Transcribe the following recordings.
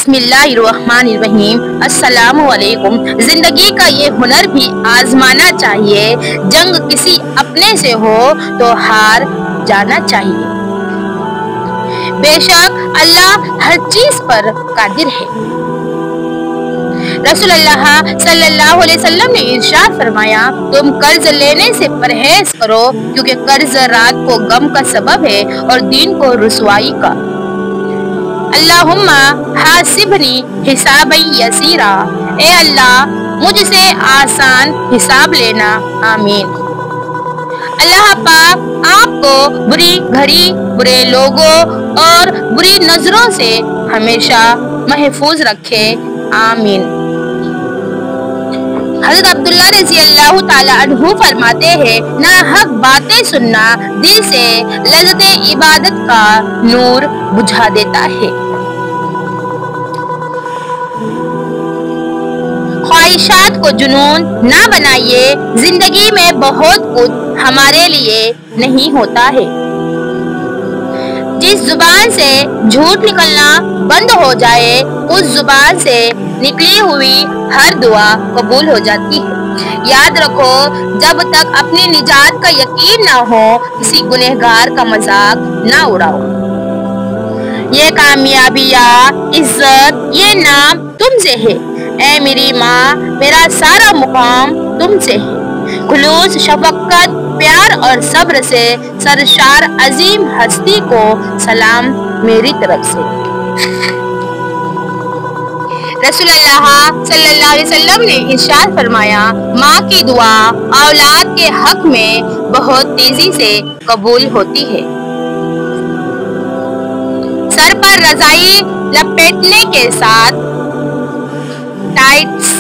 बिस्मिल्लाहिर्रहमानिर्रहीम। अस्सलामु अलैकुम। जिंदगी का ये हुनर भी आजमाना चाहिए। जंग किसी अपने से हो तो हार जाना चाहिए। बेशक अल्लाह हर चीज पर कादिर है। रसूलुल्लाह सल्लल्लाहु अलैहि वसल्लम ने इरशाद फरमाया, तुम कर्ज लेने से परहेज करो, क्योंकि कर्ज रात को गम का सबब है और दिन को रुसवाई का। अल्लाहुम्मा हासिबनी हिसाबन यसीरा। ए अल्लाह, मुझसे आसान हिसाब लेना, आमीन। अल्लाह पाक आपको बुरी घड़ी, बुरे लोगों और बुरी नजरों से हमेशा महफूज रखे, आमीन। हज़रत अब्दुल्लाह रज़ी अल्लाह ताला अन्हु फरमाते हैं, ना हक बातें सुनना दिल से लज़्ज़त इबादत का नूर बुझा देता है। ख्वाहिशात को जुनून ना बनाइए। जिंदगी में बहुत कुछ हमारे लिए नहीं होता है। जिस जुबान से झूठ निकलना बंद हो जाए, उस जुबान से निकली हुई हर दुआ कबूल हो जाती है। याद रखो, जब तक अपनी निजात का यकीन ना हो, किसी गुनहगार का मजाक ना उड़ाओ। ये कामयाबिया, इज्जत, ये नाम तुमसे है। ऐ मेरी माँ, मेरा सारा मुकाम तुमसे है। खुलूस, शफकत, प्यार और सब्र से सरशार अजीम हस्ती को सलाम मेरी तरफ से। रसूलुल्लाह सल्लल्लाहु अलैहि वसल्लम ने इरशाद फरमाया, माँ की दुआ औलाद के हक में बहुत तेजी से कबूल होती है। सर पर रजाई लपेटने के साथ टाइट्स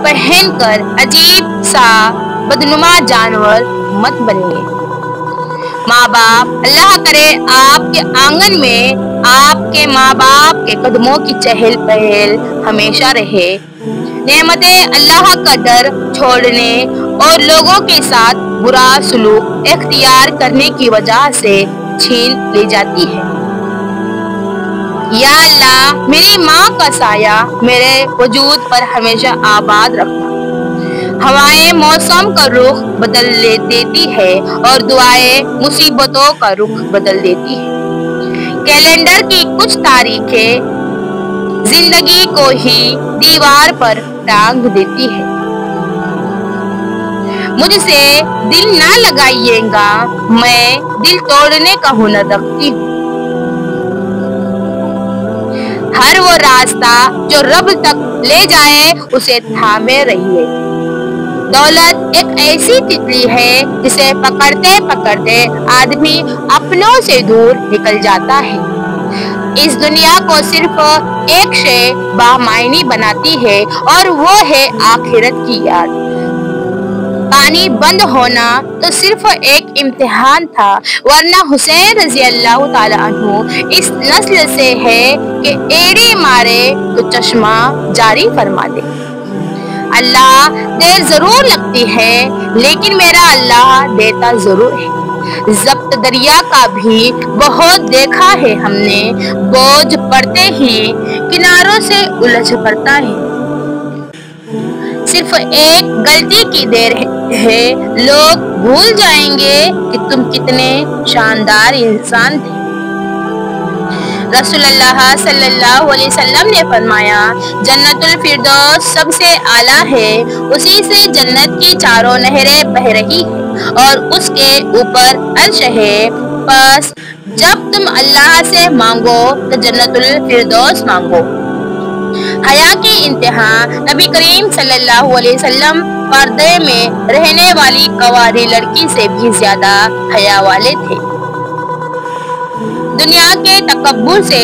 पहनकर अजीब सा बदनुमा जानवर मत बनिए। माँ बाप, अल्लाह करे आपके आंगन में आपके माँ बाप के कदमों की चहल पहल हमेशा रहे। नेमतें अल्लाह का डर छोड़ने और लोगों के साथ बुरा सलूक इख्तियार करने की वजह से छीन ली जाती है। या अल्लाह, मेरी माँ का साया मेरे वजूद पर हमेशा आबाद रखना। हवाएं मौसम का रुख बदल देती है और दुआएं मुसीबतों का रुख बदल देती है। कैलेंडर की कुछ तारीखें जिंदगी को ही दीवार पर टांग देती है। मुझसे दिल ना लगाइएगा, मैं दिल तोड़ने का हुनर रखती हूँ। हर वो रास्ता जो रब तक ले जाए, उसे थामे रहिए। दौलत एक ऐसी तितली है जिसे पकड़ते पकड़ते आदमी अपनों से दूर निकल जाता है। इस दुनिया को सिर्फ एक शय बामायनी बनाती है और वो है आखिरत की याद। पानी बंद होना तो सिर्फ एक इम्तिहान था, वरना हुसैन रजी अल्लाह ताला अन्हु इस नस्ल से है कि एड़ी मारे तो चश्मा जारी फरमा दे। अल्लाह देर जरूर लगती है, लेकिन मेरा अल्लाह देता जरूर है। जब्त दरिया का भी बहुत देखा है हमने, बोझ पड़ते ही किनारों से उलझ पड़ता है। सिर्फ एक गलती की देर है, लोग भूल जाएंगे कि तुम कितने शानदार इंसान थे। रसूलुल्लाह सल्लल्लाहु अलैहि वसल्लम ने फरमाया, जन्नतुल फिरदौस सबसे आला है, उसी से जन्नत की चारों नहरें बह रही है और उसके ऊपर अर्श है। बस जब तुम अल्लाह से मांगो तो जन्नतुल फिरदौस मांगो। हया की इंतहा नबी करीम सल्लल्लाहु अलैहि वसल्लम पर्दे में रहने वाली कवारी लड़की से भी ज्यादा हया वाले थे। दुनिया के तकब्बुर से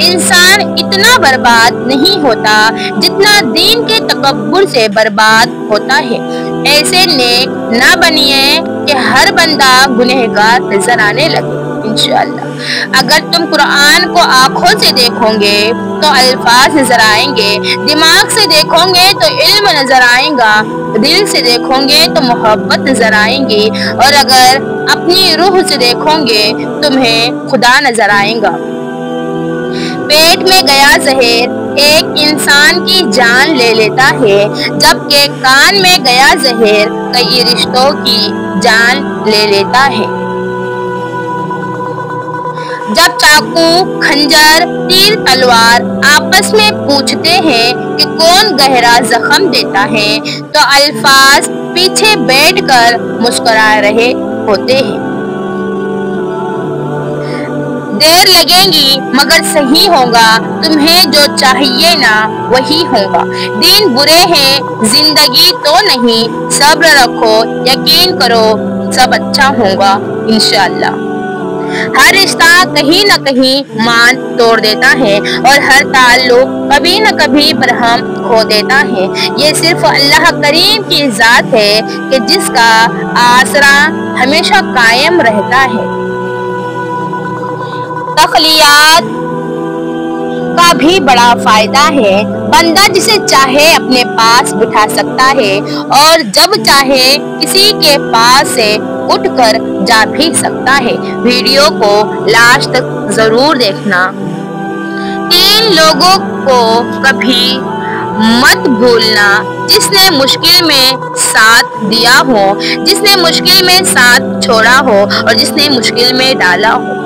इंसान इतना बर्बाद नहीं होता जितना दीन के तकब्बुर से बर्बाद होता है। ऐसे नेक ना बनिए कि हर बंदा गुनहगार नजर आने लगे। इंशाअल्लाह अगर तुम कुरान को आंखों से देखोगे तो अल्फाज नजर आएंगे, दिमाग से देखोगे तो इल्म नजर आएगा, दिल से देखोगे तो मोहब्बत नजर आएंगी और अगर अपनी रूह से देखोगे तुम्हें खुदा नजर आएगा। पेट में गया जहर ایک انسان کی جان لے لیتا ہے، جبکہ کان میں گیا زہر کئی رشتوں کی جان لے لیتا ہے۔ جب چاقو، کھنجر، تیر، تلوار آپس میں پوچھتے ہیں کہ کون گہرا زخم دیتا ہے، تو الفاظ پیچھے بیٹھ کر مسکرا رہے ہوتے ہیں۔ دیر لگے گی مگر صحیح ہوگا، تمہیں جو چاہیے نا وہی ہوگا۔ دن برے ہیں زندگی تو نہیں، صبر رکھو یقین کرو سب اچھا ہوگا انشاءاللہ۔ ہر رشتہ کہیں نہ کہیں مان توڑ دیتا ہے، اور ہر تعلق کبھی نہ کبھی برہم کھو دیتا ہے۔ یہ صرف اللہ کریم کی ذات ہے کہ جس کا آسرا ہمیشہ قائم رہتا ہے۔ تخلیات کا بھی بڑا فائدہ ہے۔ بندہ جسے چاہے اپنے پاس بٹھا سکتا ہے، اور جب چاہے کسی کے پاس سے اٹھ کر جا بھی سکتا ہے۔ ویڈیو کو لاسٹ تک ضرور دیکھنا۔ 3 لوگوں کو کبھی مت بھولنا، جس نے مشکل میں ساتھ دیا ہو، جس نے مشکل میں ساتھ چھوڑا ہو، اور جس نے مشکل میں ڈالا ہو۔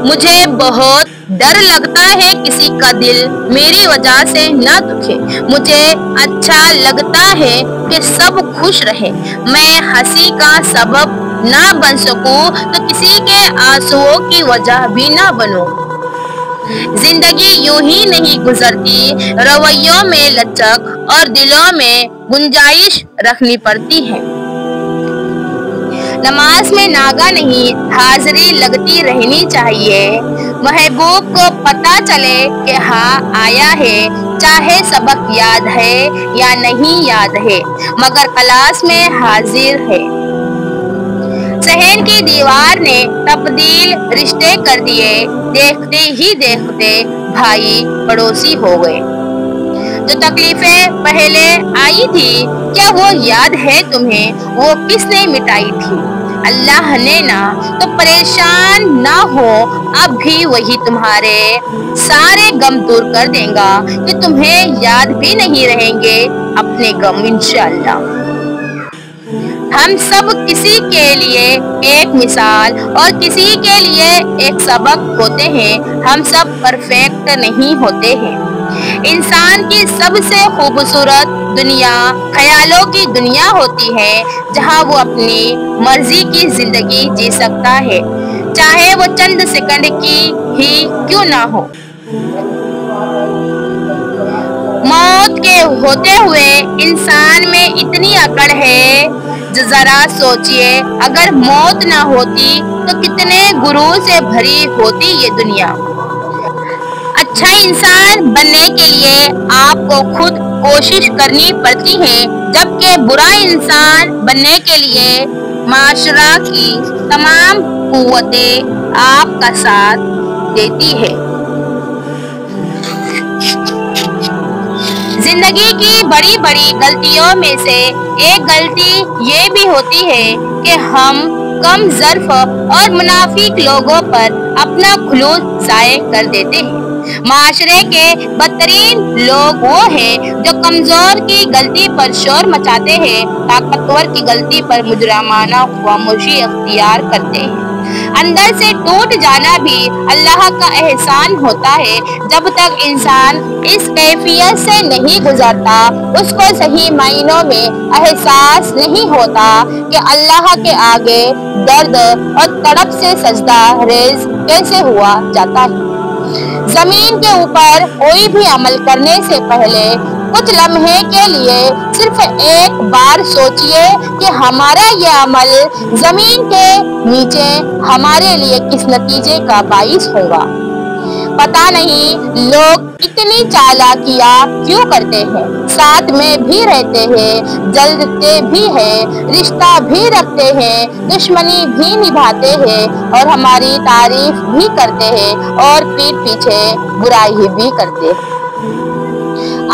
مجھے بہت ڈر لگتا ہے کسی کا دل میری وجہ سے نہ دکھے۔ مجھے اچھا لگتا ہے کہ سب خوش رہے۔ میں ہنسی کا سبب نہ بن سکوں تو کسی کے آنسوؤں کی وجہ بھی نہ بنوں۔ زندگی یوں ہی نہیں گزرتی، رویوں میں لچک اور دلوں میں گنجائش رکھنی پڑتی ہے۔ نماز میں ناگا نہیں، حاضری لگتی رہنی چاہیے۔ محبوب کو پتہ چلے کہ ہاں آیا ہے، چاہے سبق یاد ہے یا نہیں یاد ہے، مگر کلاس میں حاضر ہے۔ صحن کی دیوار نے تبدیل رشتے کر دیے، دیکھتے ہی دیکھتے بھائی پڑوسی ہو گئے۔ جو تکلیفیں پہلے آئی تھی کیا وہ یاد ہے تمہیں؟ وہ کس نے مٹائی تھی؟ اللہ نے نا، تو پریشان نہ ہو، اب بھی وہی تمہارے سارے غم دور کر دے گا کہ تمہیں یاد بھی نہیں رہیں گے اپنے غم انشاءاللہ۔ ہم سب کسی کے لیے ایک مثال اور کسی کے لیے ایک سبق ہوتے ہیں۔ ہم سب پرفیکٹ نہیں ہوتے ہیں۔ انسان کی سب سے خوبصورت دنیا خیالوں کی دنیا ہوتی ہے، جہاں وہ اپنی مرضی کی زندگی جی سکتا ہے، چاہے وہ چند سیکنڈ کی ہی کیوں نہ ہو۔ موت کے ہوتے ہوئے انسان میں اتنی عقل ہے، ذرا سوچئے اگر موت نہ ہوتی تو کتنے غرور سے بھری ہوتی یہ دنیا۔ اچھا انسان بننے کے لیے آپ کو خود کوشش کرنی پڑتی ہے، جبکہ برا انسان بننے کے لیے معاشرہ کی تمام قوتیں آپ کا ساتھ دیتی ہے۔ زندگی کی بڑی بڑی غلطیوں میں سے ایک غلطی یہ بھی ہوتی ہے کہ ہم کم ظرف اور منافق لوگوں پر اپنا خلوص ضائع کر دیتے ہیں۔ معاشرے کے بدترین لوگ وہ ہیں جو کمزور کی غلطی پر شور مچاتے ہیں، طاقتور کی غلطی پر مجرمانہ خاموشی اختیار کرتے ہیں۔ اندر سے ٹوٹ جانا بھی اللہ کا احسان ہوتا ہے۔ جب تک انسان اس کیفیت سے نہیں گزرتا، اس کو صحیح معنوں میں احساس نہیں ہوتا کہ اللہ کے آگے درد اور تڑپ سے سجدہ ریز کیسے ہوا جاتا ہے۔ زمین کے اوپر کوئی بھی عمل کرنے سے پہلے کچھ لمحے کے لیے صرف ایک بار سوچئے کہ ہمارا یہ عمل زمین کے نیچے ہمارے لیے کس نتیجے کا باعث ہوگا۔ پتہ نہیں لوگ اتنی چالاکیاں کیوں کرتے ہیں، ساتھ میں بھی رہتے ہیں، جلتے بھی ہیں، رشتہ بھی رکھتے ہیں، دشمنی بھی نبھاتے ہیں، اور ہماری تعریف بھی کرتے ہیں اور پیٹھ پیچھے برائی بھی کرتے ہیں۔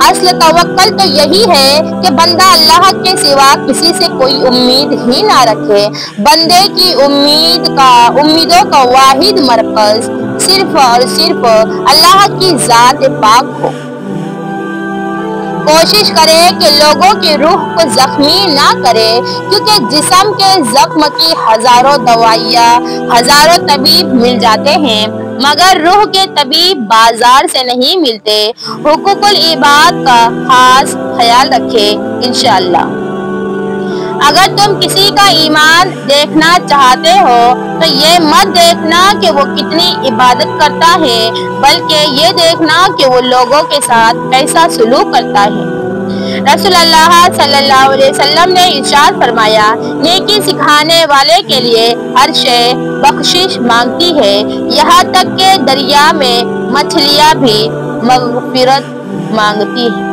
اصل توکل تو یہی ہے کہ بندہ اللہ کے سوا کسی سے کوئی امید ہی نہ رکھے۔ بندے کی امیدوں کا واحد مرکز صرف اور صرف اللہ کی ذات پاک ہو۔ کوشش کرے کہ لوگوں کی روح کو زخمی نہ کرے، کیونکہ جسم کے زخم کی ہزاروں دوائیاں، ہزاروں طبیب مل جاتے ہیں، مگر روح کے طبیب بازار سے نہیں ملتے۔ حقوق العباد کا خاص خیال رکھے انشاءاللہ۔ اگر تم کسی کا ایمان دیکھنا چاہتے ہو تو یہ مت دیکھنا کہ وہ کتنی عبادت کرتا ہے، بلکہ یہ دیکھنا کہ وہ لوگوں کے ساتھ کیسا سلوک کرتا ہے۔ رسول اللہ صلی اللہ علیہ وسلم نے ارشاد فرمایا، نیکی سکھانے والے کے لیے ہر شے بخشش مانگتی ہے، یہاں تک کہ دریا میں مچھلیاں بھی مغفرت مانگتی ہیں۔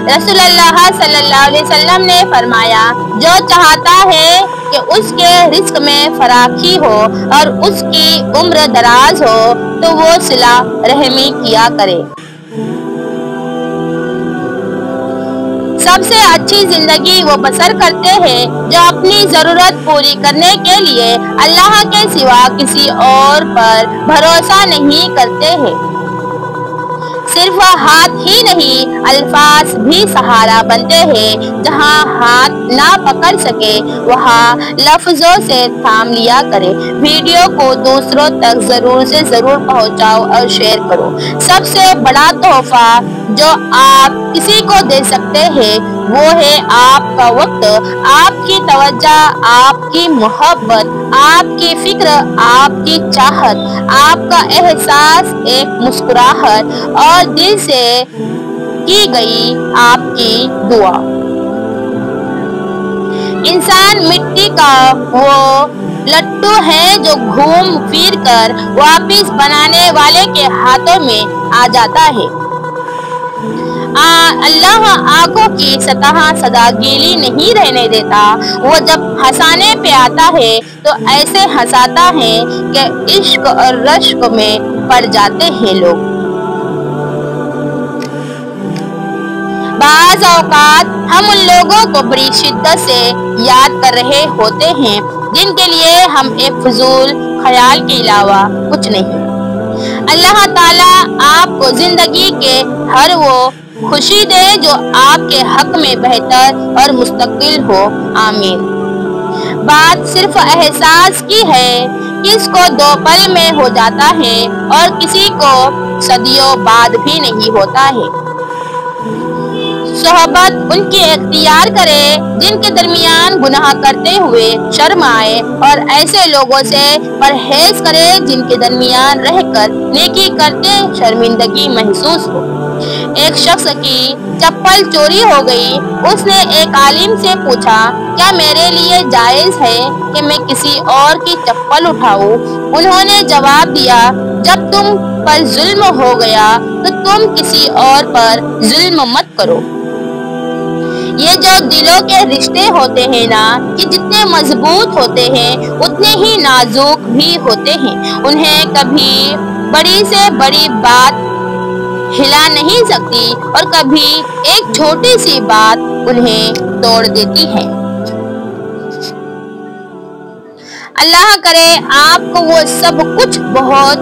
رسول اللہ صلی اللہ علیہ وسلم نے فرمایا، جو چاہتا ہے کہ اس کے رزق میں فراخی ہو اور اس کی عمر دراز ہو تو وہ صلہ رحمی کیا کرے۔ سب سے اچھی زندگی وہ بسر کرتے ہیں جو اپنی ضرورت پوری کرنے کے لیے اللہ کے سوا کسی اور پر بھروسہ نہیں کرتے ہیں۔ صرف ہاتھ ہی نہیں، الفاظ بھی سہارا بنتے ہیں۔ جہاں ہاتھ نہ پکڑ سکے وہاں لفظوں سے تھام لیا کرے۔ ویڈیو کو دوسروں تک ضرور سے ضرور پہنچاؤ اور شیئر کرو۔ سب سے بڑا تحفہ جو آپ کسی کو دے سکتے ہیں وہ ہے آپ کا وقت، آپ کی توجہ، آپ کی محبت، آپ کی فکر، آپ کی چاہت، آپ کا احساس، ایک مسکراہٹ اور دل سے کی گئی آپ کی دعا۔ انسان مٹی کا وہ لٹو ہے جو گھوم پھر کر واپس بنانے والے کے ہاتھوں میں آ جاتا ہے۔ اللہ آنکھوں کی سطح سدا گیلی نہیں رہنے دیتا، وہ جب ہنسانے پہ آتا ہے تو ایسے ہنساتا ہے کہ عشق اور رشک میں پڑ جاتے ہیں لوگ۔ بعض اوقات ہم ان لوگوں کو بڑی شدت سے یاد کر رہے ہوتے ہیں جن کے لیے ہم ایک فضول خیال کے علاوہ کچھ نہیں۔ اللہ تعالیٰ آپ کو زندگی کے ہر وہ خوشی دے جو آپ کے حق میں بہتر اور مستقل ہو، آمین۔ بات صرف احساس کی ہے، کس کو 2 پل میں ہو جاتا ہے اور کسی کو صدیوں بعد بھی نہیں ہوتا ہے۔ صحبت ان کی اختیار کرے جن کے درمیان گناہ کرتے ہوئے شرم آئے، اور ایسے لوگوں سے پرہیز کرے جن کے درمیان رہ کر نیکی کرتے شرمندگی محسوس ہو۔ ایک شخص کی چپل چوری ہو گئی، اس نے ایک عالم سے پوچھا، کیا میرے لیے جائز ہے کہ میں کسی اور کی چپل اٹھاؤں؟ انہوں نے جواب دیا، جب تم پر ظلم ہو گیا تو تم کسی اور پر ظلم مت کرو۔ یہ جو دلوں کے رشتے ہوتے ہیں نا، یہ جتنے مضبوط ہوتے ہیں اتنے ہی نازک بھی ہوتے ہیں۔ انہیں کبھی بڑی سے بڑی بات ہلا نہیں سکتی اور کبھی ایک چھوٹی سی بات انہیں توڑ دیتی ہے۔ اللہ کرے آپ کو وہ سب کچھ بہت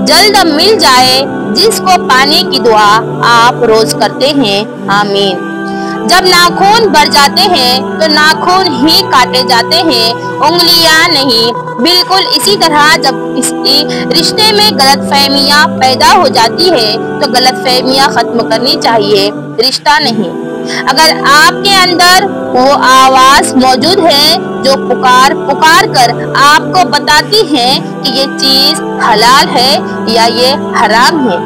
جلد مل جائے جس کو پانے کی دعا آپ روز کرتے ہیں، آمین۔ جب ناخن بڑھ جاتے ہیں تو ناخن ہی کاٹے جاتے ہیں، انگلیاں نہیں۔ بالکل اسی طرح جب کسی رشتے میں غلط فہمیاں پیدا ہو جاتی ہے تو غلط فہمیاں ختم کرنی چاہیے، رشتہ نہیں۔ اگر آپ کے اندر وہ آواز موجود ہے جو پکار کر آپ کو بتاتی ہے کہ یہ چیز حلال ہے یا یہ حرام ہے،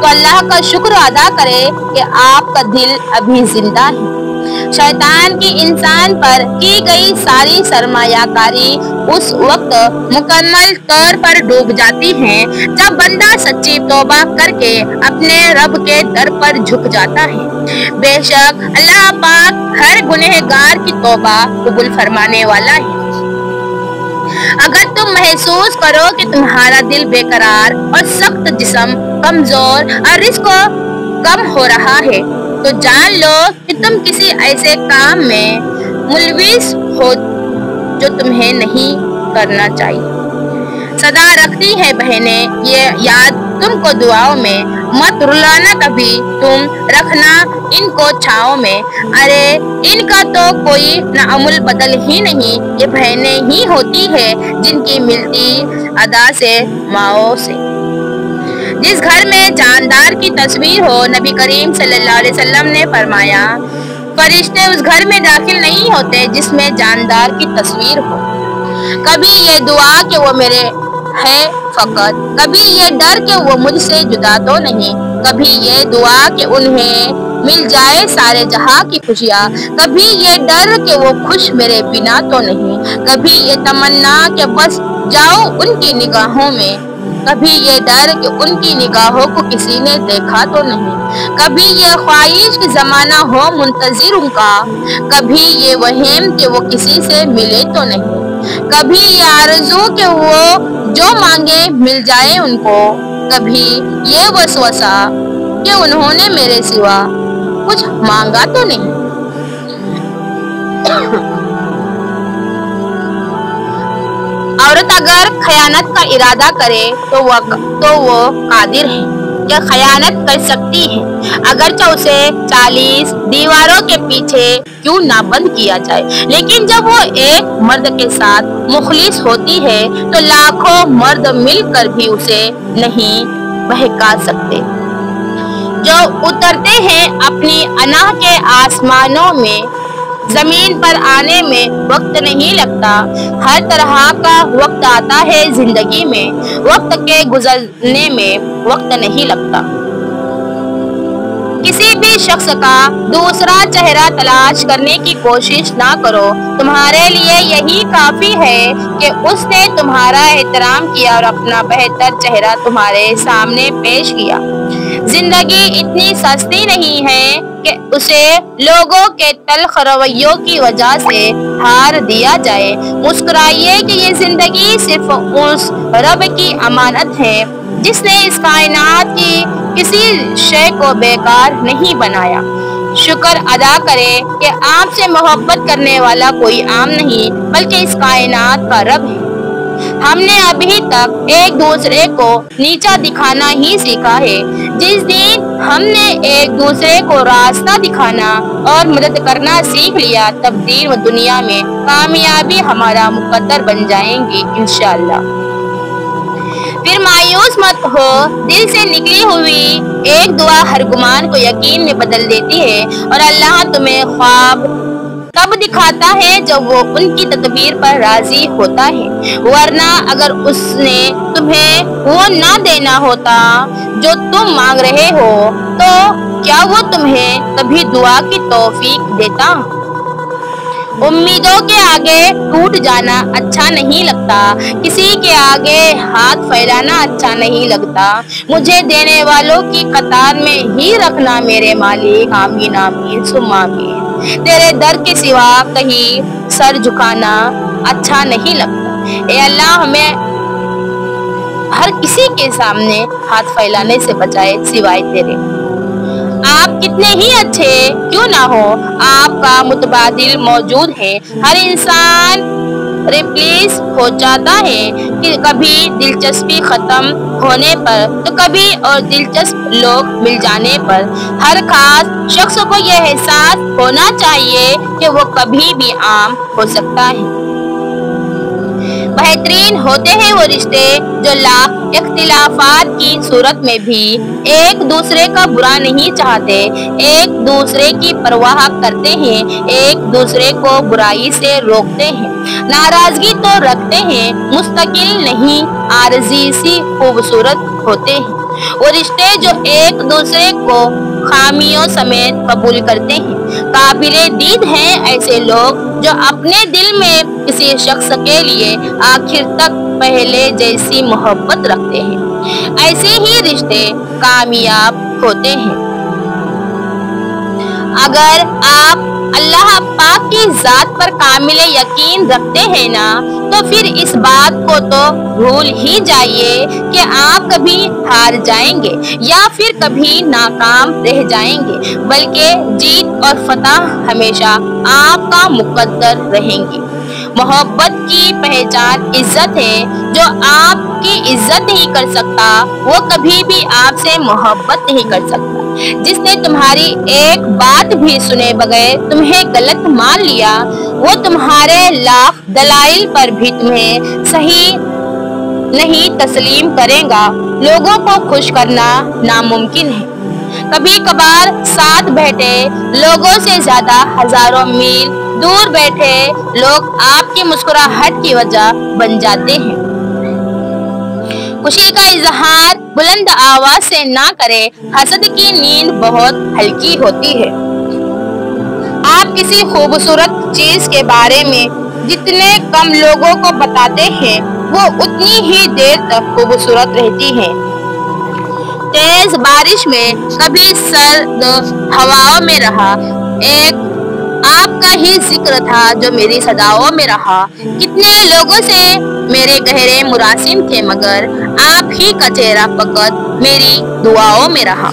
تو اللہ کا شکر ادا کرے کہ آپ کا دل ابھی زندہ ہے۔ شیطان کی انسان پر کی گئی ساری سرمایہ کاری اس وقت مکمل طور پر ڈوب جاتی ہے جب بندہ سچی توبہ کر کے اپنے رب کے در پر جھک جاتا ہے۔ بے شک اللہ پاک ہر گنہگار کی توبہ قبول فرمانے والا ہے۔ اگر تم محسوس کرو کہ تمہارا دل بے قرار اور سخت، جسم کمزور اور رزق کم ہو رہا ہے تو جان لو کہ تم کسی ایسے کام میں ملوث ہو جو تمہیں نہیں کرنا چاہیے۔ صدا رکھتی ہیں بہنیں یہ یاد تم کو دعاؤں میں मत रुलाना कभी तुम, रखना इनको छाँव में। अरे इनका तो कोई न अमूल बदल ही नहीं, ये बहनें ही होती है जिनकी मिलती अदा से माओ से। जिस घर में जानदार की तस्वीर हो, नबी करीम सल्लल्लाहु अलैहि वसल्लम ने फरमाया, फरिश्ते उस घर में दाखिल नहीं होते जिसमें जानदार की तस्वीर हो। कभी ये दुआ कि वो मेरे है फकत, कभी ये डर कि वो मुझसे जुदा तो नहीं, कभी ये दुआ कि उन्हें मिल जाए सारे जहां की खुशियाँ, कभी ये डर कि वो खुश मेरे बिना तो नहीं, कभी ये तमन्ना कि बस जाऊं उनकी निगाहों में, कभी ये डर कि उनकी निगाहों को किसी ने देखा तो नहीं, कभी ये ख्वाहिश कि जमाना हो मुंतजिर उनका, कभी ये वहम कि वो किसी से मिले तो नहीं, कभी ये आरज़ू कि वो जो मांगे मिल जाए उनको, कभी ये वसवसा कि उन्होंने मेरे सिवा कुछ मांगा तो नहीं। औरत अगर खयानत का इरादा करे तो वो कादिर है या खयानत कर सकती है, अगरचे उसे 40 दीवारों के पीछे क्यों ना बंद किया जाए। लेकिन जब वो एक मर्द के साथ मुखलिस होती है तो लाखों मर्द मिलकर भी उसे नहीं बहका सकते। जो उतरते हैं अपनी अना के आसमानों में, जमीन पर आने में वक्त नहीं लगता। हर तरह का वक्त आता है जिंदगी में, वक्त के गुजरने में वक्त नहीं लगता। किसी भी शख्स का दूसरा चेहरा तलाश करने की कोशिश ना करो, तुम्हारे लिए यही काफी है कि उसने तुम्हारा एहतराम किया और अपना बेहतर चेहरा तुम्हारे सामने पेश किया। जिंदगी इतनी सस्ती नहीं है कि उसे लोगों के तल्ख रवैयों की वजह से हार दिया जाए। मुस्कुराइए कि ये जिंदगी सिर्फ उस रब की अमानत है जिसने इस कायनात की किसी शय को बेकार नहीं बनाया। शुक्र अदा करें कि आपसे मोहब्बत करने वाला कोई आम नहीं बल्कि इस कायनात का रब है। हमने अभी तक एक दूसरे को नीचा दिखाना ही सीखा है। जिस दिन हमने एक दूसरे को रास्ता दिखाना और मदद करना सीख लिया, तब दीन व दुनिया में कामयाबी हमारा मुकद्दर बन जाएंगी इंशाअल्लाह। फिर मायूस मत हो, दिल से निकली हुई एक दुआ हर गुमान को यकीन में बदल देती है और अल्लाह तुम्हें ख्वाब तब दिखाता है जब वो उनकी तदबीर पर राजी होता है, वरना अगर उसने तुम्हें वो ना देना होता जो तुम मांग रहे हो तो क्या वो तुम्हें कभी दुआ की तौफीक देता। उम्मीदों के आगे टूट जाना अच्छा नहीं लगता, किसी के आगे हाथ फैलाना अच्छा नहीं लगता। मुझे देने वालों की कतार में ही रखना मेरे मालिक, आमीन आमीन सुम्मा आमीन। तेरे दर के सिवा कहीं सर झुकाना अच्छा नहीं लगता। ए अल्लाह हमें हर किसी के सामने हाथ फैलाने से बचाए सिवाय तेरे। आप कितने ही अच्छे क्यों ना हो, आपका मुतबादिल मौजूद है। हर इंसान रिप्लेस हो जाता है कि कभी दिलचस्पी खत्म होने पर तो कभी और दिलचस्प लोग मिल जाने पर। हर खास शख्स को यह एहसास होना चाहिए कि वो कभी भी आम हो सकता है। बेहतरीन होते हैं वो रिश्ते जो लाख इख्तिलाफात की सूरत में भी एक दूसरे का बुरा नहीं चाहते, एक दूसरे की परवाह करते हैं, एक दूसरे को बुराई से रोकते हैं, नाराजगी तो रखते हैं, मुस्तकिल नहीं आरजी सी खूबसूरत होते हैं। वो रिश्ते जो एक दूसरे को खामियों समेत कबूल करते हैं। काबिले दीद हैं ऐसे लोग जो अपने दिल में किसी शख्स के लिए आखिर तक पहले जैसी मोहब्बत रखते हैं। ऐसे ही रिश्ते कामयाब होते हैं। अगर आप अल्लाह पाक की जात पर कामिल यकीन रखते हैं ना, तो फिर इस बात को तो भूल ही जाइए कि आप कभी हार जाएंगे या फिर कभी नाकाम रह जाएंगे, बल्कि जीत और फतह हमेशा आपका मुकद्दर रहेंगे। मोहब्बत की पहचान इज्जत है। जो आपकी इज्जत नहीं कर सकता वो कभी भी आपसे मोहब्बत नहीं कर सकता। जिसने तुम्हारी एक बात भी सुने बगैर तुम्हें गलत मान लिया वो तुम्हारे लाख दलाइल पर भी तुम्हें सही नहीं तस्लीम करेगा। लोगों को खुश करना नामुमकिन है। कभी कभार साथ बैठे लोगों से ज्यादा हजारों मील दूर बैठे लोग आपकी मुस्कुराहट की वजह बन जाते हैं। खुशी का इजहार बुलंद आवाज से ना करें, हसद की नींद बहुत हल्की होती है। आप किसी खूबसूरत चीज के बारे में जितने कम लोगों को बताते हैं वो उतनी ही देर तक खूबसूरत रहती है। तेज बारिश में कभी सर्द हवाओं में रहा, एक आपका ही जिक्र था जो मेरी सदाओं में रहा। कितने लोगों से मेरे गहरे मुरासिम थे मगर आप ही का चेहरा फकत मेरी दुआओं में रहा।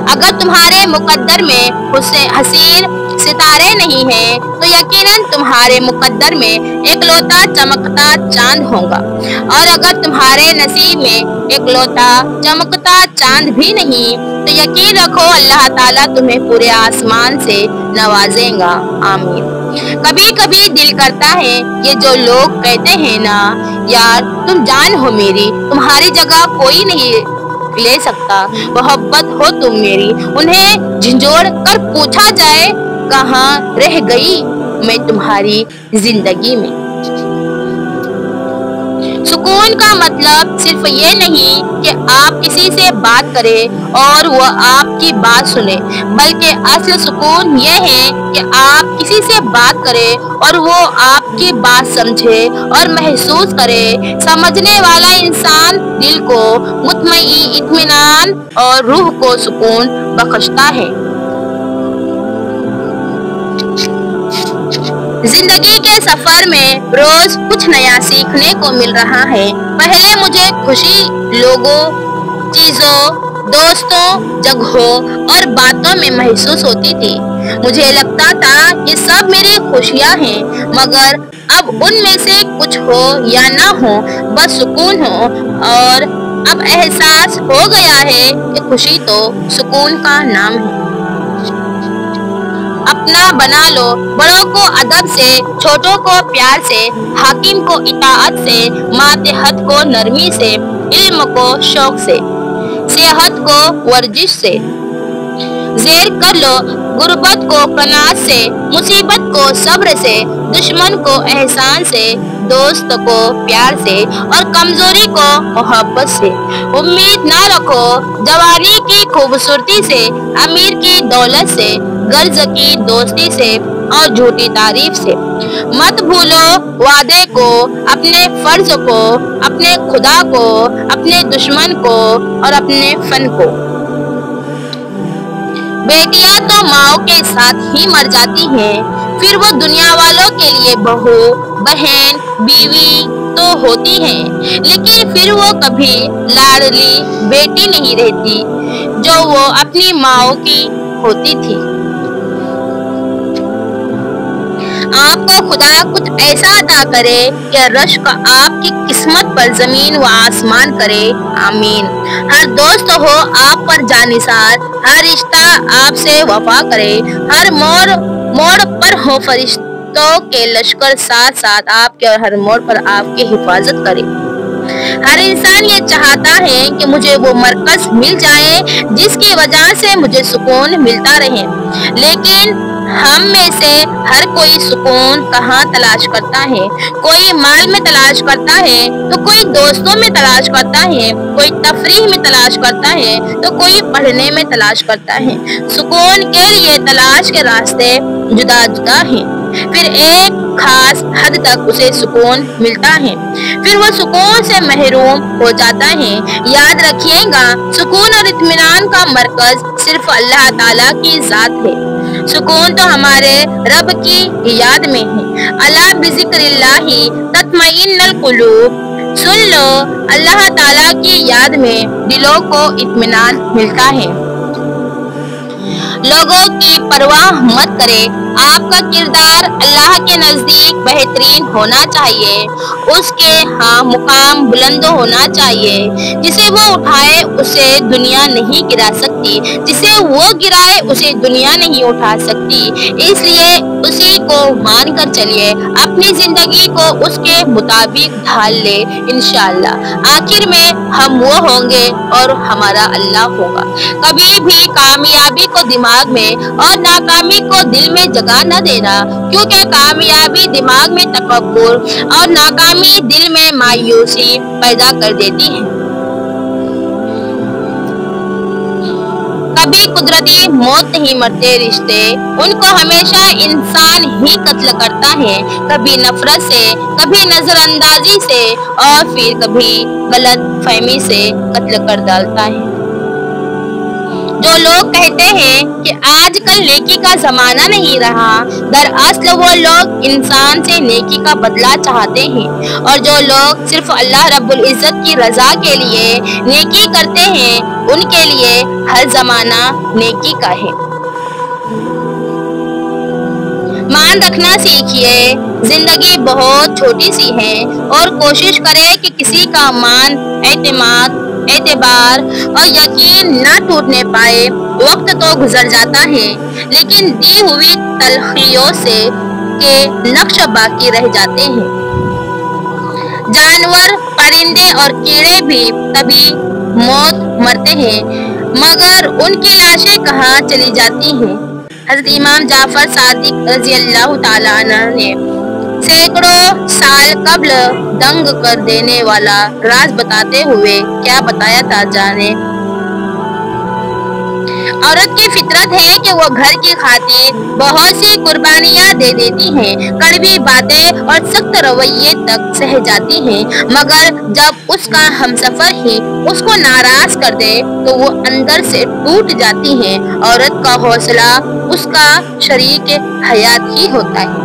अगर तुम्हारे मुकद्दर में हसीन सितारे नहीं हैं तो यकीनन तुम्हारे मुकद्दर में एकलौता चमकता चांद होगा। और अगर तुम्हारे नसीब में एकलौता चमकता चांद भी नहीं तो यकीन रखो अल्लाह ताला तुम्हें पूरे आसमान से नवाजेगा। आमीन। कभी कभी दिल करता है ये जो लोग कहते हैं ना यार तुम जान हो मेरी, तुम्हारी जगह कोई नहीं ले सकता, मोहब्बत हो तुम मेरी, उन्हें झिंझोड़ कर पूछा जाए कहाँ रह गई मैं तुम्हारी जिंदगी में। सुकून का मतलब सिर्फ ये नहीं कि आप किसी से बात करें और वो आपकी बात सुने, बल्कि असल सुकून ये है कि आप किसी से बात करें और वो आपकी बात समझे और महसूस करे। समझने वाला इंसान दिल को मुतमईन, इत्मीनान और रूह को सुकून बख्शता है। जिंदगी के सफर में रोज कुछ नया सीखने को मिल रहा है। पहले मुझे खुशी लोगों, चीजों, दोस्तों, जगहों और बातों में महसूस होती थी। मुझे लगता था ये सब मेरी खुशियां हैं, मगर अब उनमें से कुछ हो या ना हो बस सुकून हो। और अब एहसास हो गया है कि खुशी तो सुकून का नाम है। अपना बना लो, बड़ों को अदब से, छोटों को प्यार से, हाकिम को इताअत से, मातहत को नरमी से, इल्म को शौक से, सेहत को वर्जिश से, ज़ेर कर लो गुर्बत को कनात से, मुसीबत को सब्र से, दुश्मन को एहसान से, दोस्त को प्यार से और कमजोरी को मोहब्बत से। उम्मीद ना रखो जवानी की खूबसूरती से, अमीर की दौलत से, गर्ज की दोस्ती से और झूठी तारीफ से। मत भूलो वादे को, अपने फर्ज को, अपने खुदा को, अपने दुश्मन को और अपने फन को। बेटियां तो माओ के साथ ही मर जाती हैं, फिर वो दुनिया वालों के लिए बहू, बहन, बीवी तो होती हैं, लेकिन फिर वो कभी लाडली बेटी नहीं रहती जो वो अपनी माओ की होती थी। आपको खुदा कुछ ऐसा अता करे कि रश्क आपकी किस्मत पर जमीन व आसमान करे। आमीन। हर दोस्त हो आप पर जानिसार, हर रिश्ता आपसे वफा करे, हर मोड़ पर हो फरिश्तों के लश्कर साथ साथ आपके और हर मोड़ पर आपकी हिफाजत करे। हर इंसान ये चाहता है कि मुझे वो मरकज मिल जाए जिसकी वजह से मुझे सुकून मिलता रहे, लेकिन हम में से हर कोई सुकून कहाँ तलाश करता है। कोई माल में तलाश करता है तो कोई दोस्तों में तलाश करता है, कोई तफरीह में तलाश करता है तो कोई पढ़ने में तलाश करता है। सुकून के लिए तलाश के रास्ते जुदा जुदा हैं, फिर एक खास हद तक उसे सुकून मिलता है, फिर वो सुकून से महरूम हो जाता है। याद रखिएगा, सुकून और इत्मीनान का मरकज सिर्फ अल्लाह ताला की जात है। सुकून तो हमारे रब की याद में है। अला बिज़िक्रिल्लाहि तत्मइन्नुल कुलूब। सुन लो, अल्लाह ताला की याद में दिलों को इत्मीनान मिलता है। लोगों की परवाह मत करे। आपका किरदार अल्लाह के नजदीक बेहतरीन होना चाहिए। उसके हाँ मुकाम बुलंद होना चाहिए। जिसे वो उठाए उसे दुनिया नहीं गिरा सकती, जिसे वो गिराए उसे दुनिया नहीं उठा सकती। इसलिए उसी को मान कर चलिए, अपनी जिंदगी को उसके मुताबिक ढाल ले इंशाअल्लाह। आखिर में हम वो होंगे और हमारा अल्लाह होगा। कभी भी कामयाबी को दिमाग में और नाकामी को दिल में जगह न देना, क्योंकि कामयाबी दिमाग में तकब्बुर और नाकामी दिल में मायूसी पैदा कर देती है। कभी कुदरती मौत नहीं मरते रिश्ते, उनको हमेशा इंसान ही कत्ल करता है। कभी नफरत से, कभी नजरअंदाजी से और फिर कभी गलत फहमी से कत्ल कर डालता है। जो लोग कहते हैं कि आजकल नेकी का जमाना नहीं रहा, दरअसल वो लोग इंसान से नेकी का बदला चाहते हैं। और जो लोग सिर्फ अल्लाह रब्बुल इज्जत की रजा के लिए नेकी करते हैं, उनके लिए हर जमाना नेकी का है। मान रखना सीखिए, जिंदगी बहुत छोटी सी है और कोशिश करें कि किसी का मान, एतमाद, एतबार और यकीन न टूटने पाए। वक्त तो गुजर जाता है, लेकिन दी हुई तलखियों से के नक्श बाकी रह जाते हैं। जानवर, परिंदे और कीड़े भी कभी मौत मरते हैं, मगर उनकी लाशें कहाँ चली जाती हैं। हज़रत इमाम जाफर सादिक रज़ी अल्लाह ताला अन्हु ने सैकड़ों साल कब्ल दंग कर देने वाला राज बताते हुए क्या बताया था जाने। औरत की फितरत है कि वो घर की खातिर बहुत सी कुर्बानियां दे देती हैं, कड़वी बातें और सख्त रवैये तक सह जाती हैं, मगर जब उसका हमसफर ही उसको नाराज कर दे तो वो अंदर से टूट जाती है। औरत का हौसला उसका शरीक हयात ही होता है।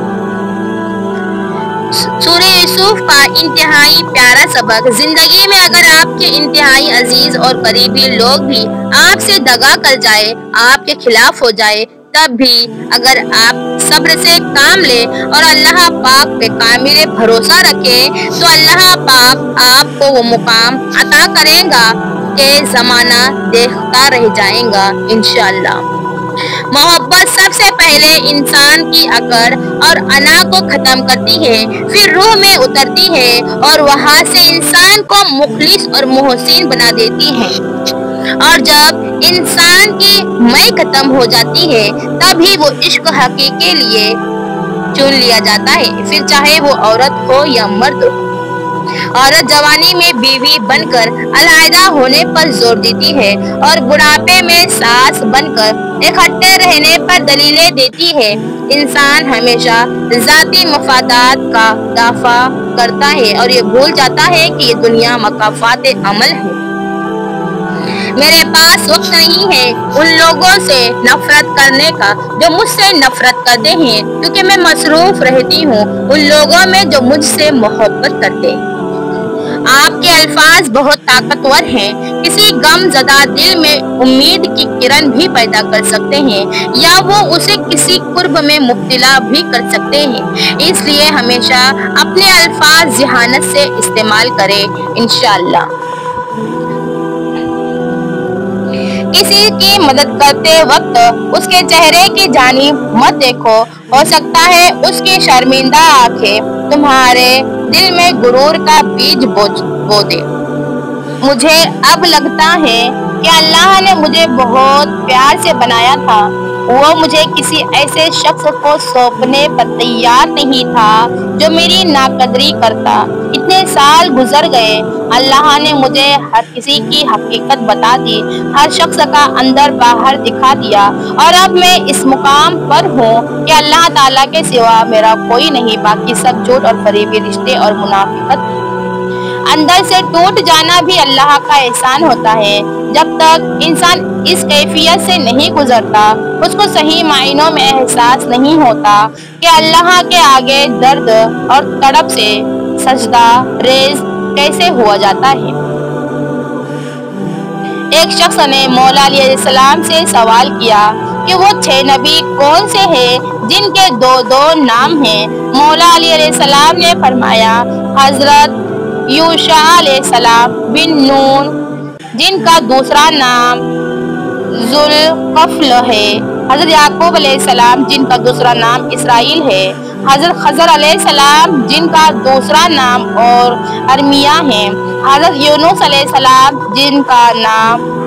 सूरह यूसुफ का इंतहाई प्यारा सबक। जिंदगी में अगर आपके इंतहाई अजीज और करीबी लोग भी आपसे दगा कर जाए, आपके खिलाफ हो जाए, तब भी अगर आप सब्र से काम ले और अल्लाह पाक पे कामिल भरोसा रखे, तो अल्लाह पाक आपको वो मुकाम अता करेगा कि जमाना देखता रह जाएगा इंशाअल्लाह। मोहब्बत सबसे पहले इंसान की अकड़ और अना को खत्म करती है, फिर रूह में उतरती है और वहां से इंसान को मुखलिस और मोहसिन बना देती है। और जब इंसान की मैं खत्म हो जाती है, तभी वो इश्क हकीकी के लिए चुन लिया जाता है, फिर चाहे वो औरत हो या मर्द हो। औरत जवानी में बीवी बनकर अलहदा होने पर जोर देती है और बुढ़ापे में सास बनकर इकट्ठे रहने पर दलीलें देती है। इंसान हमेशा जाती मफादात का दाफा करता है और ये भूल जाता है कि ये दुनिया मकाफात अमल है। मेरे पास वक्त नहीं है उन लोगों से नफरत करने का जो मुझसे नफरत करते हैं, क्योंकि मैं मसरूफ रहती हूँ उन लोगों में जो मुझसे मोहब्बत करते हैं। आपके अल्फाज बहुत ताकतवर हैं, किसी गमज़दा दिल में उम्मीद की किरण भी पैदा कर सकते हैं, या वो उसे किसी कुर्ब में मुब्तला भी कर सकते हैं। इसलिए हमेशा अपने अल्फाज ज़हानत से इस्तेमाल करें इंशाअल्लाह। किसी की मदद करते वक्त उसके चेहरे की जानिब मत देखो, हो सकता है उसकी शर्मिंदा आंखें तुम्हारे दिल में गुरूर का बीज बो दे। मुझे अब लगता है कि अल्लाह ने मुझे बहुत प्यार से बनाया था, वो मुझे किसी ऐसे शख्स को सौंपने पर तैयार नहीं था जो मेरी नाकदरी करता। इतने साल गुजर गए, अल्लाह ने मुझे हर किसी की हकीकत बता दी, हर शख्स का अंदर बाहर दिखा दिया, और अब मैं इस मुकाम पर हूँ कि अल्लाह ताला के सिवा मेरा कोई नहीं, बाकी सब झूठ और फरेबी रिश्ते और मुनाफिकत। अंदर से टूट जाना भी अल्लाह का एहसान होता है। जब तक इंसान इस कैफियत से नहीं गुजरता, उसको सही मायनों में एहसास नहीं होता कि अल्लाह के आगे दर्द और तड़प से सजदा रेज कैसे हुआ जाता है। एक शख्स ने मौला अलैहिस्सलाम से सवाल किया कि کہ وہ 6 نبی کون سے ہیں جن کے دو نام ہیں۔ مولا علی علیہ السلام نے فرمایا حضرت یوشع علیہ السلام بن نون جن کا دوسرا نام ذوالکفل ہے، حضرت یعقوب علیہ السلام جن کا دوسرا نام اسرائیل ہے، حضرت خضر علیہ السلام جن کا دوسرا نام اور ارمیہ ہے، حضرت یونس علیہ السلام جن کا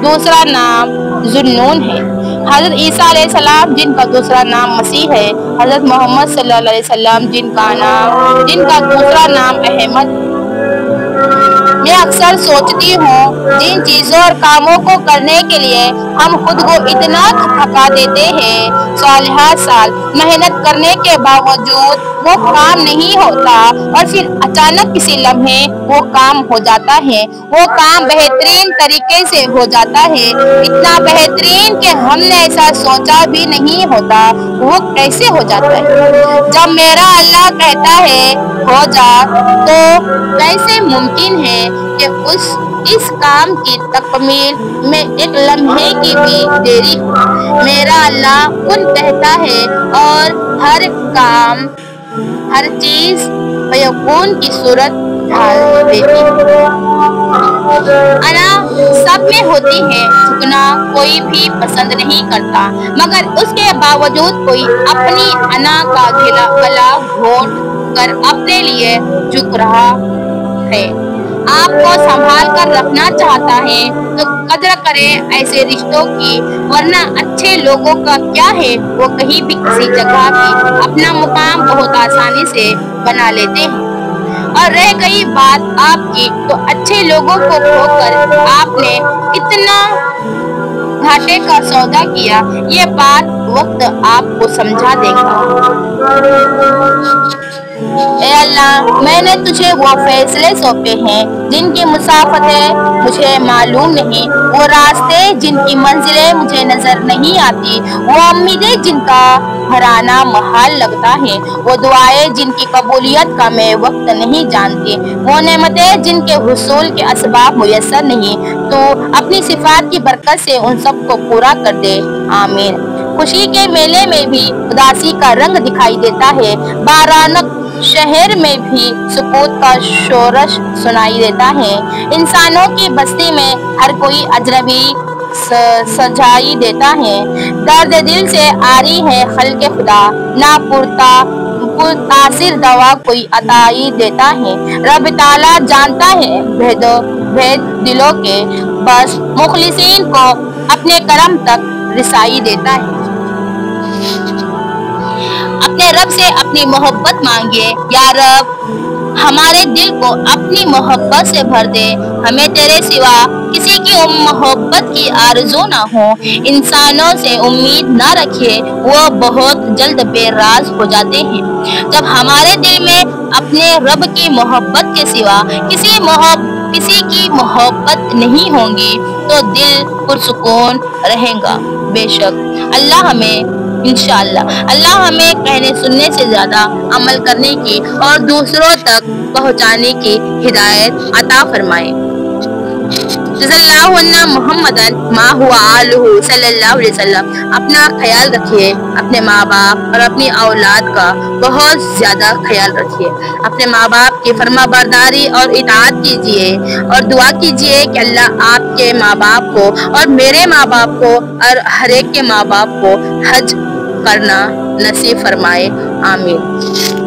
دوسرا نام ذوالنون ہے، حضرت عیسیٰ علیہ السلام جن کا دوسرا نام مسیح ہے، حضرت محمد صلی اللہ علیہ وسلم جن کا دوسرا نام احمد۔ میں اکثر سوچتی ہوں جن چیزوں اور کاموں کو کرنے کے لیے ہم خود کو اتنا تھکا دیتے ہیں، سالہا سال محنت کرنے کے باوجود وہ کام نہیں ہوتا اور پھر اچانک کسی لمحے وہ کام ہو جاتا ہے، وہ کام بہترین طریقے سے ہو جاتا ہے، اتنا بہترین کہ ہم نے ایسا سوچا بھی نہیں ہوتا وہ کیسے ہو جاتا ہے۔ جب میرا اللہ کہتا ہے ہو جا تو کیسے ممکن ہے کہ اس کام کی تکمیل میں ایک لمحے کی بھی دیری ہو۔ میرا اللہ کن کہتا ہے اور ہر کام ہر چیز فیکون کی صورت ڈھال دیتی ہے۔ انا سب میں ہوتی ہے، جھکنا کوئی بھی پسند نہیں کرتا، مگر اس کے باوجود کوئی اپنی انا کا گلا گھونٹ کر اپنے لیے جھک رہا ہے۔ آپ کو سنبھال کر رکھنا چاہتا ہے تو قدر کرے ایسے رشتوں کی، ورنہ اچھے لوگوں کا کیا ہے، وہ کہیں بھی کسی جگہ بھی اپنا مقام بہت آسانی سے بنا لیتے ہیں۔ اور رہ گئی بات آپ کی، تو اچھے لوگوں کو کھو کر آپ نے کتنا گھاٹے کا سودا کیا، یہ بات وقت آپ کو سمجھا دے گا۔ اے اللہ، میں نے تجھے وہ فیصلے سونپے ہیں جن کی مسافتیں مجھے معلوم نہیں، وہ راستے جن کی منزلیں مجھے نظر نہیں آتی، وہ امیدیں جن کا گھرانا محال لگتا ہے، وہ دعائیں جن کی قبولیت کا میں وقت نہیں جانتی، وہ نعمتیں جن کے حصول کے اسباب میسر نہیں۔ تو اپنی صفات کی برکت سے ان سب کو پورا کر دے، آمین۔ خوشی کے میلے میں بھی اداسی کا رنگ دکھائی دیتا ہے، بارانک شہر میں بھی سکوت کا شورش سنائی دیتا ہے، انسانوں کی بستی میں ہر کوئی اجنبی سجائی دیتا ہے، درد دل سے آری ہے خلق خدا، نہ پرتاثر دوا کوئی عطائی دیتا ہے، رب تعالیٰ جانتا ہے بھید دلوں کے، بس مخلصین کو اپنے کرم تک رسائی دیتا ہے۔ اپنے رب سے اپنی محبت مانگیے، یا رب ہمارے دل کو اپنی محبت سے بھر دے، ہمیں تیرے سوا کسی کی محبت کی آرزو نہ ہو، انسانوں سے امید نہ رکھیے، وہ بہت جلد بے راز ہو جاتے ہیں۔ جب ہمارے دل میں اپنے رب کی محبت کے سوا کسی کی محبت نہیں ہوگی تو دل پرسکون رہے گا۔ بے شک اللہ ہمیں کہنے سننے سے زیادہ عمل کرنے کی اور دوسروں تک پہنچانے کی ہدایت عطا فرمائے۔ صلی اللہ علیہ محمدن ما ہوا آلہ صلی اللہ علیہ وسلم۔ اپنا خیال رکھیے، اپنے ماں باپ اور اپنی اولاد کا بہت زیادہ خیال رکھیے، اپنے ماں باپ کی فرما برداری اور اطاعت کیجیے، اور دعا کیجیے کہ اللہ آپ کے ماں باپ کو اور میرے ماں باپ کو اور ہر ایک کے ماں باپ کو حج کرنا نصیب فرمائے، آمین۔